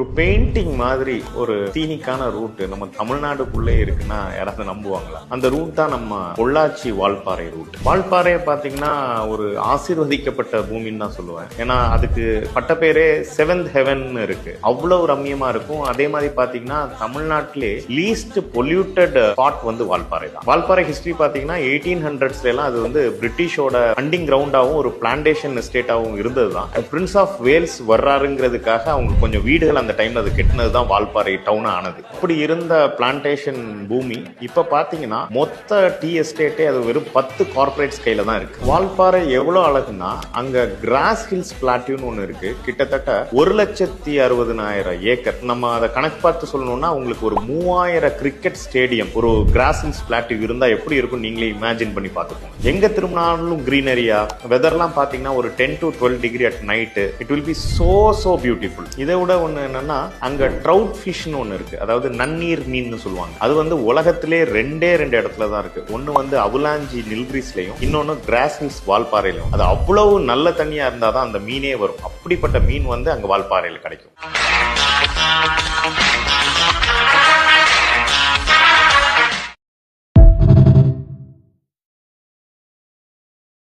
ஒரு பெயிண்டிங் மாதிரி ஒரு சீனிக்கான ரூட் நம்ம தமிழ்நாடுக்குள்ளே இருக்குன்னா யாராவது நம்புவாங்களா? அந்த ரூட் தான் நம்ம பொள்ளாச்சி வால்பாறை ரூட். வால்பாறை பாத்தீங்கன்னா ஒரு ஆசீர்வதிக்கப்பட்ட பூமின்னு தான் சொல்லுவேன். ஏன்னா அதுக்கு பட்ட பேரே செவன்த் ஹெவன் இருக்கு. அவ்வளவு ரம்யமா இருக்கும். அதே மாதிரி பாத்தீங்கன்னா தமிழ்நாட்டிலே லீஸ்ட் பொல்யூட்டட் ஸ்பாட் வந்து வால்பாறை தான். வால்பாறை ஹிஸ்டரி பாத்தீங்கன்னா 1800s எல்லாம் அது வந்து பிரிட்டிஷோட ஹண்டிங் கிரவுண்டாவும் ஒரு பிளான்டேஷன் எஸ்டேட்டாவும் இருந்ததுதான். பிரின்ஸ் ஆஃப் வேல்ஸ் வர்றாருங்கிறதுக்காக அவங்க கொஞ்சம் வீடுகள் அந்த டைம்ல அது கெட்டினதுதான் வால்பாறை டவுன் ஆனது. அப்படி இருந்த பிளான்டேஷன் பூமி இப்ப பாத்தீங்கன்னா மொத்த டீ எஸ்டேட்டே அது வெறும் 10 கார்பரேட்ஸ் கையில தான் இருக்கு. வால்பாறை எவ்வளவு அழகுன்னா அங்க கிராஸ் ஹில்ஸ் பிளாட்டியூன்னு ஒண்ணு இருக்கு. கிட்டத்தட்ட 1,60,000 ஏக்கர். நம்ம அதை கணக்கு பார்த்து சொல்லணும்னா உங்களுக்கு ஒரு 3000 கிரிக்கெட் ஸ்டேடியம் ஒரு கிராஸ் ஹில்ஸ் பிளாட்டியூ இருந்தா எப்படி இருக்கும் நீங்களே இமேஜின் பண்ணி பார்த்துக்கோங்க. எங்க திரும்பினாலும் கிரீனரியா, வெதர்லாம் பாத்தீங்கன்னா ஒரு 10 to 12 degree at night. It will be so beautiful. இதை விட ஒண்ணு என்னன்னா அங்க ட்ரவுட் ஃபிஷ்னு ஒண்ணு இருக்கு. அதாவது நன்னீர் மீன் சொல்லுவாங்க. அது வந்து உலகத்திலே ரெண்டே இடத்துல தான் இருக்கு. ஒன்னு வந்து அவுலாஞ்சி நில்கிரிஸ்லயும், இன்னொன்னு கிராஸ் ஹில்ஸ் வால்பாறையிலும். அது அவ்வளவு நல்ல தண்ணியா இருந்தாதான் அந்த மீனே வரும். அப்படிப்பட்ட மீன் வந்து அங்க வால்பாறையில கிடைக்கும்.